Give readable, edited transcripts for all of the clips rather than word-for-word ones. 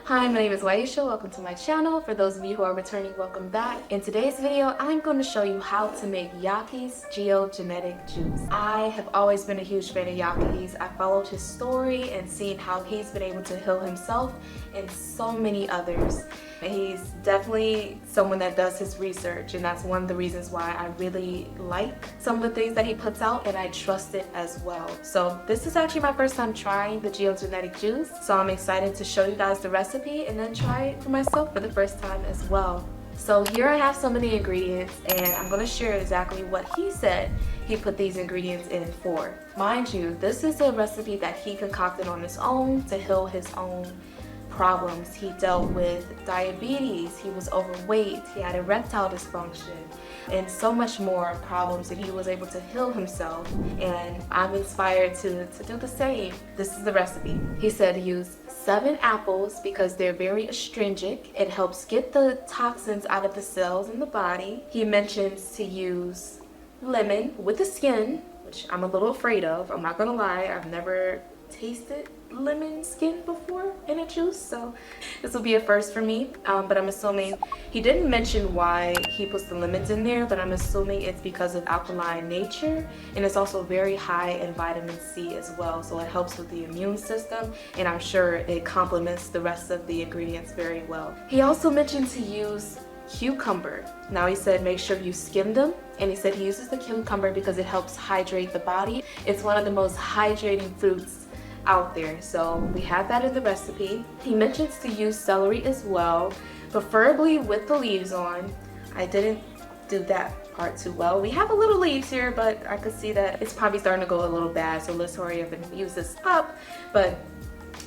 Hi, my name is Waisha. Welcome to my channel. For those of you who are returning, welcome back. In today's video, I'm going to show you how to make Yahki's Geo Genetic Juice. I have always been a huge fan of Yahki's. I followed his story and seen how he's been able to heal himself and so many others. He's definitely someone that does his research, and that's one of the reasons why I really like some of the things that he puts out, and I trust it as well. So this is actually my first time trying the GeoGenetic juice, so I'm excited to show you guys the recipe and then try it for myself for the first time as well. So here I have some of the ingredients, and I'm going to share exactly what he said he put these ingredients in for. Mind you, this is a recipe that he concocted on his own to heal his own problems. He dealt with diabetes, he was overweight, he had erectile dysfunction, and so much more problems, and he was able to heal himself, and I'm inspired to do the same. This is the recipe. He said use 7 apples because they're very astringent. It helps get the toxins out of the cells in the body. He mentions to use lemon with the skin, which I'm a little afraid of. I'm not gonna lie, I've never tasted lemon skin before in a juice, so this will be a first for me, but I'm assuming he didn't mention why he puts the lemons in there, but I'm assuming it's because of alkaline nature, and it's also very high in vitamin C as well, so it helps with the immune system, and I'm sure it complements the rest of the ingredients very well. He also mentioned to use cucumber. Now he said make sure you skim them, and he said he uses the cucumber because it helps hydrate the body. It's one of the most hydrating fruits out there, so we have that in the recipe. He mentions to use celery as well, preferably with the leaves on. I didn't do that part too well. We have a little leaves here, but I could see that it's probably starting to go a little bad, so let's hurry up and use this up. But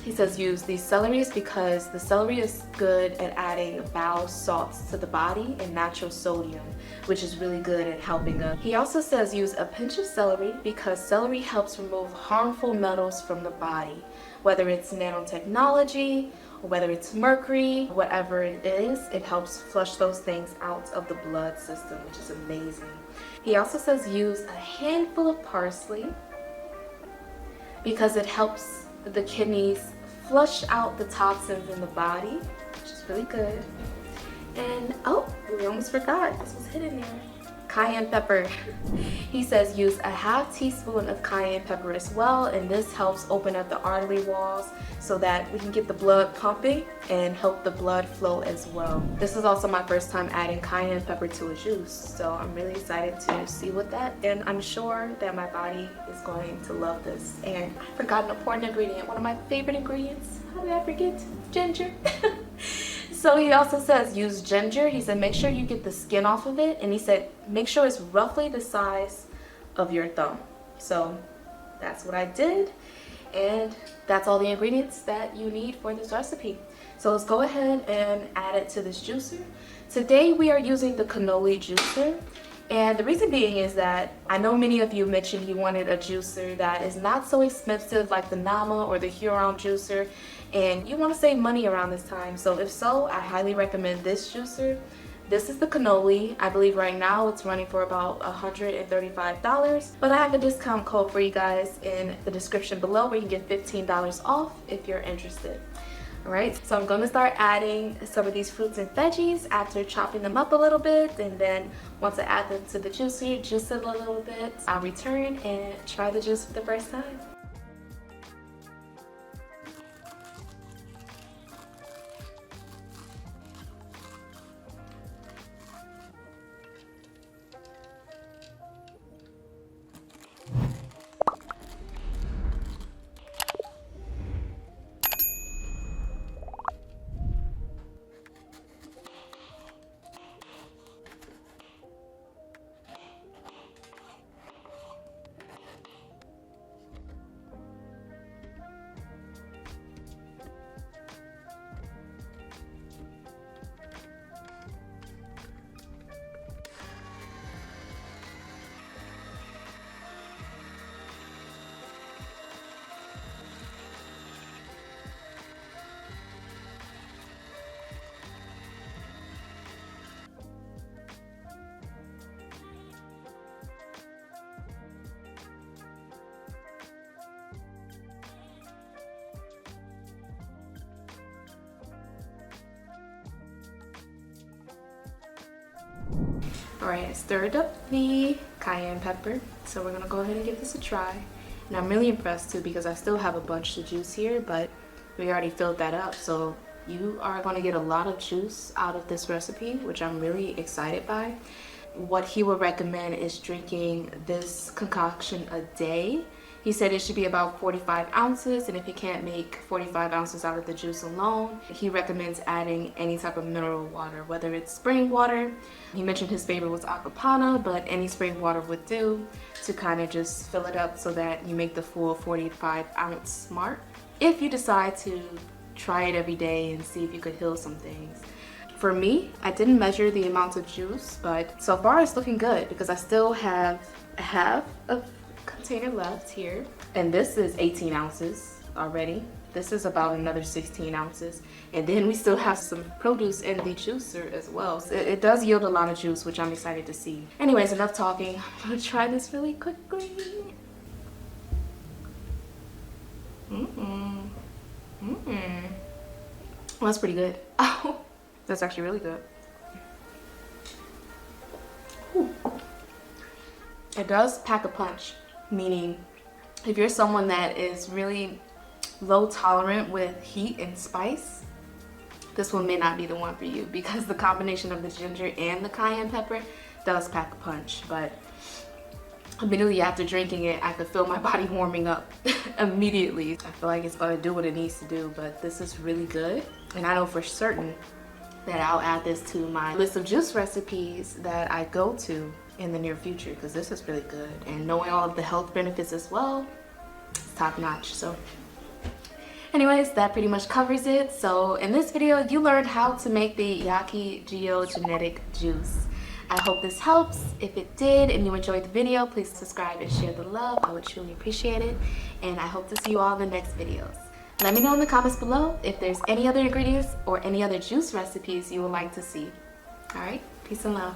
he says use these celeries because the celery is good at adding bowel salts to the body and natural sodium, which is really good at helping us. He also says use a pinch of celery because celery helps remove harmful metals from the body, whether it's nanotechnology or whether it's mercury, whatever it is, it helps flush those things out of the blood system, which is amazing. He also says use a handful of parsley because it helps the kidneys flush out the toxins in the body, which is really good. And oh, we almost forgot, this was hidden there. Cayenne pepper. He says use a half teaspoon of cayenne pepper as well, and this helps open up the artery walls so that we can get the blood pumping and help the blood flow as well. This is also my first time adding cayenne pepper to a juice, so I'm really excited to see what that, and I'm sure that my body is going to love this. And I forgot an important ingredient, one of my favorite ingredients. How did I forget? Ginger. So he also says use ginger. He said make sure you get the skin off of it, and he said make sure it's roughly the size of your thumb. So that's what I did, and that's all the ingredients that you need for this recipe. So let's go ahead and add it to this juicer. Today we are using the cannoli juicer, and the reason being is that I know many of you mentioned you wanted a juicer that is not so expensive like the Nama or the Huron juicer, and you want to save money around this time. So if so, I highly recommend this juicer. This is the cannoli. I believe right now it's running for about $135, but I have a discount code for you guys in the description below where you can get $15 off if you're interested. Alright, so I'm going to start adding some of these fruits and veggies after chopping them up a little bit, and then once I add them to the juicer, juice it a little bit, I'll return and try the juice for the first time. Alright, I stirred up the cayenne pepper, so we're gonna go ahead and give this a try. And I'm really impressed too because I still have a bunch of juice here, but we already filled that up. So you are gonna get a lot of juice out of this recipe, which I'm really excited by. What he would recommend is drinking this concoction a day. He said it should be about 45 ounces, and if you can't make 45 ounces out of the juice alone, he recommends adding any type of mineral water, whether it's spring water. He mentioned his favorite was aquapana, but any spring water would do to kind of just fill it up so that you make the full 45 ounce mark. If you decide to try it every day and see if you could heal some things. For me, I didn't measure the amount of juice, but so far it's looking good because I still have half of container left here, and this is 18 ounces already. This is about another 16 ounces, and then we still have some produce in the juicer as well, so it does yield a lot of juice, which I'm excited to see. Anyways, enough talking. I'm gonna try this really quickly. Well, that's pretty good. Oh, that's actually really good. Ooh. It does pack a punch. Meaning, if you're someone that is really low tolerant with heat and spice, this one may not be the one for you because the combination of the ginger and the cayenne pepper does pack a punch. But immediately after drinking it, I could feel my body warming up immediately. I feel like it's gonna do what it needs to do, but this is really good. And I know for certain that I'll add this to my list of juice recipes that I go to in the near future because this is really good, and knowing all of the health benefits as well, it's top notch. So anyways, that pretty much covers it. So in this video you learned how to make the Yahki Geo Genetic Juice. I hope this helps. If it did and you enjoyed the video, please subscribe and share the love. I would truly appreciate it, and I hope to see you all in the next videos. Let me know in the comments below if there's any other ingredients or any other juice recipes you would like to see. All right, peace and love.